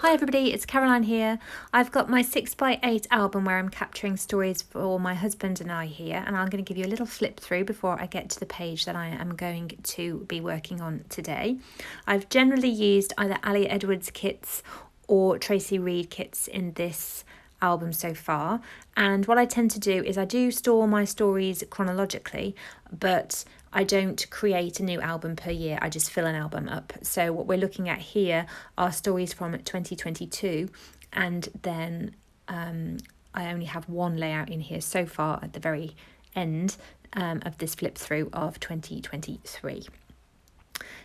Hi everybody, it's Caroline here. I've got my 6x8 album where I'm capturing stories for my husband and I here, and I'm going to give you a little flip through before I get to the page that I am going to be working on today. I've generally used either Ali Edwards kits or Tracy Reed kits in this album so far, and what I tend to do is I do store my stories chronologically, but I don't create a new album per year, I just fill an album up. So what we're looking at here are stories from 2022, and then I only have one layout in here so far at the very end of this flip through of 2023.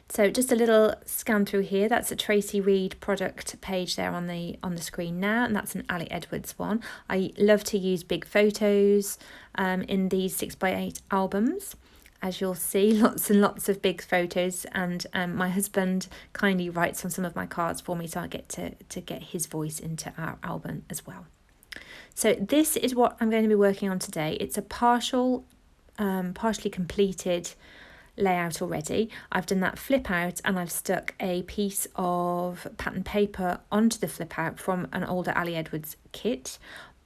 So just a little scan through here. That's a Tracy Reed product page there on the screen now, and that's an Ali Edwards one. I love to use big photos in these 6x8 albums. As you'll see, lots and lots of big photos, and my husband kindly writes on some of my cards for me, so I get to get his voice into our album as well. So this is what I'm going to be working on today. It's a partially completed layout already. I've done that flip out, and I've stuck a piece of pattern paper onto the flip out from an older Ali Edwards kit,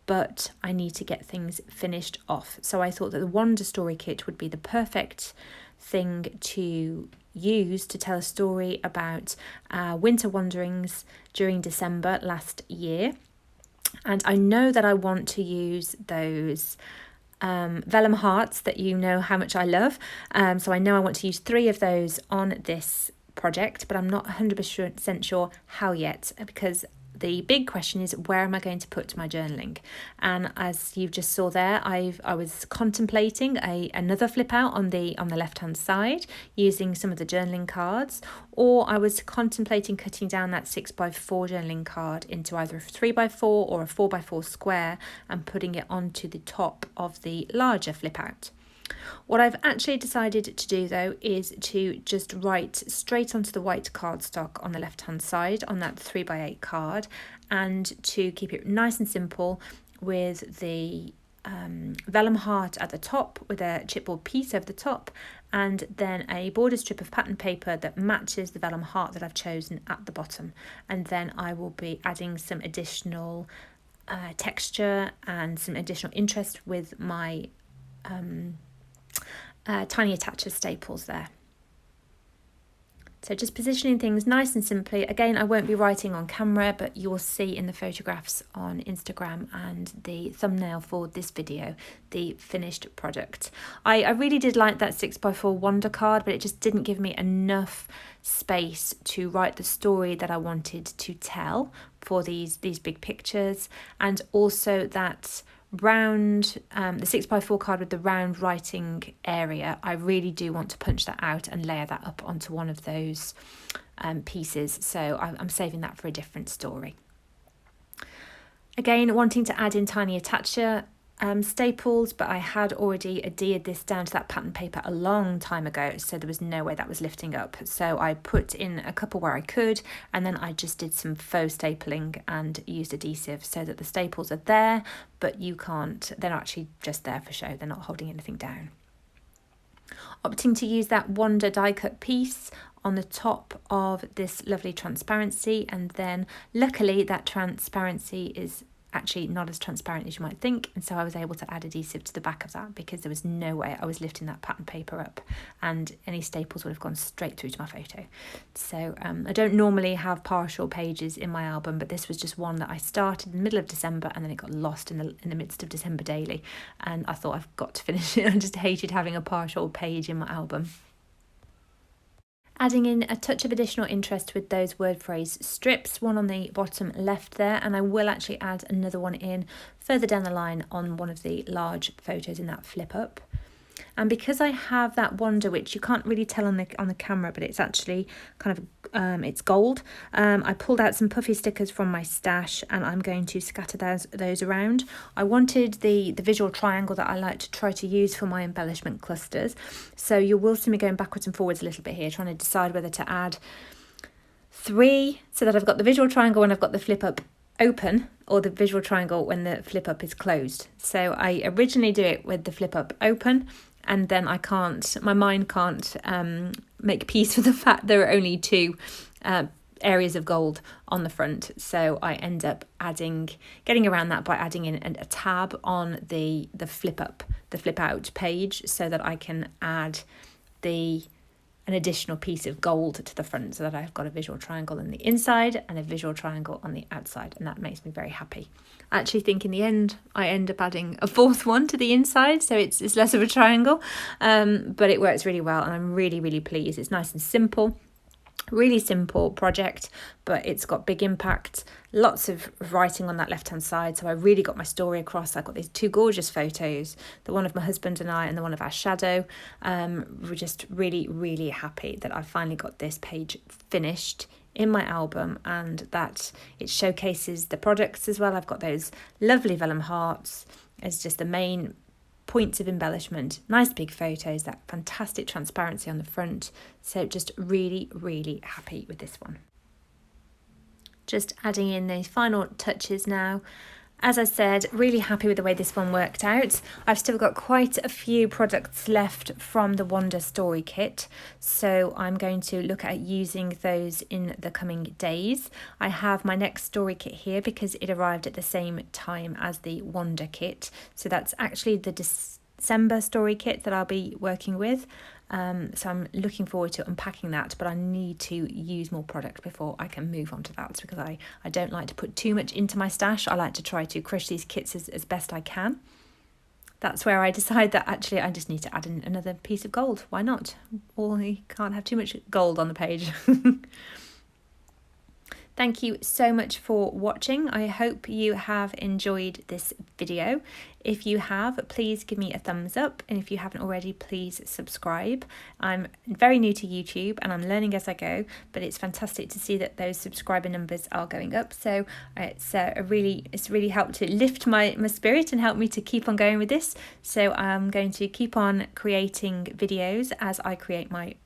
but I need to get things finished off. So I thought that the Wonder Story kit would be the perfect thing to use to tell a story about winter wanderings during December last year. And I know that I want to use those vellum hearts that you know how much I love. So I know I want to use 3 of those on this project, but I'm not 100% sure how yet, because the big question is, where am I going to put my journaling? And as you just saw there, I was contemplating another flip out on the left hand side using some of the journaling cards, or I was contemplating cutting down that 6x4 journaling card into either a 3x4 or a 4x4 square and putting it onto the top of the larger flip out. What I've actually decided to do though is to just write straight onto the white cardstock on the left hand side on that 3x8 card, and to keep it nice and simple with the vellum heart at the top with a chipboard piece over the top, and then a border strip of pattern paper that matches the vellum heart that I've chosen at the bottom. And then I will be adding some additional texture and some additional interest with my tiny attacher staples there. So just positioning things nice and simply. Again, I won't be writing on camera, but you will see in the photographs on Instagram and the thumbnail for this video the finished product. I really did like that 6x4 Wonder card, but it just didn't give me enough space to write the story that I wanted to tell for these big pictures. And also that round, the 6x4 card with the round writing area, I really do want to punch that out and layer that up onto one of those pieces, so I'm saving that for a different story. Again, wanting to add in tiny attacher staples, but I had already adhered this down to that pattern paper a long time ago, so there was no way that was lifting up. So I put in a couple where I could, and then I just did some faux stapling and used adhesive so that the staples are there, but you can't, they're not actually just there for show, they're not holding anything down. Opting to use that Wonder die cut piece on the top of this lovely transparency, and then luckily that transparency is actually not as transparent as you might think, and so I was able to add adhesive to the back of that because there was no way I was lifting that pattern paper up, and any staples would have gone straight through to my photo. So I don't normally have partial pages in my album, but this was just one that I started in the middle of December and then it got lost in the midst of December daily, and I thought I've got to finish it. I just hated having a partial page in my album. Adding in a touch of additional interest with those word phrase strips, one on the bottom left there, and I will actually add another one in further down the line on one of the large photos in that flip up. And because I have that Wonder, which you can't really tell on the camera, but it's actually kind of it's gold, I pulled out some puffy stickers from my stash, and I'm going to scatter those around. I wanted the visual triangle that I like to try to use for my embellishment clusters, so you will see me going backwards and forwards a little bit here, trying to decide whether to add 3 so that I've got the visual triangle when I've got the flip up open, or the visual triangle when the flip up is closed. So I originally do it with the flip up open, and then my mind can't make peace with the fact there are only 2 areas of gold on the front. So I end up getting around that by adding in a tab on the flip out page, so that I can add an additional piece of gold to the front, so that I've got a visual triangle on the inside and a visual triangle on the outside, and that makes me very happy. I actually think in the end I end up adding a fourth one to the inside, so it's less of a triangle, but it works really well, and I'm really, really pleased. It's nice and simple. Really simple project, but it's got big impact, lots of writing on that left hand side, so I really got my story across. I got these two gorgeous photos, the one of my husband and I and the one of our shadow. We're just really, really happy that I finally got this page finished in my album, and that it showcases the products as well. I've got those lovely vellum hearts as just the main points of embellishment, nice big photos, that fantastic transparency on the front. So just really, really happy with this one. Just adding in those final touches now. As I said, really happy with the way this one worked out. I've still got quite a few products left from the Wonder Story Kit, so I'm going to look at using those in the coming days. I have my next story kit here because it arrived at the same time as the Wonder Kit, so that's actually the December story kit that I'll be working with. So I'm looking forward to unpacking that, but I need to use more product before I can move on to that, because I don't like to put too much into my stash. I like to try to crush these kits as best I can. That's where I decide that actually I just need to add in another piece of gold. Why not? Or you can't have too much gold on the page. Thank you so much for watching. I hope you have enjoyed this video. If you have, please give me a thumbs up, and if you haven't already, please subscribe. I'm very new to YouTube and I'm learning as I go, but it's fantastic to see that those subscriber numbers are going up. So it's really helped to lift my spirit and help me to keep on going with this. So I'm going to keep on creating videos as I create my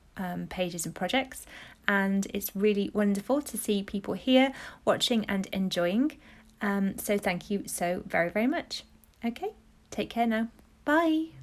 pages and projects, and it's really wonderful to see people here watching and enjoying. So thank you so very, very much. Okay, take care now. Bye.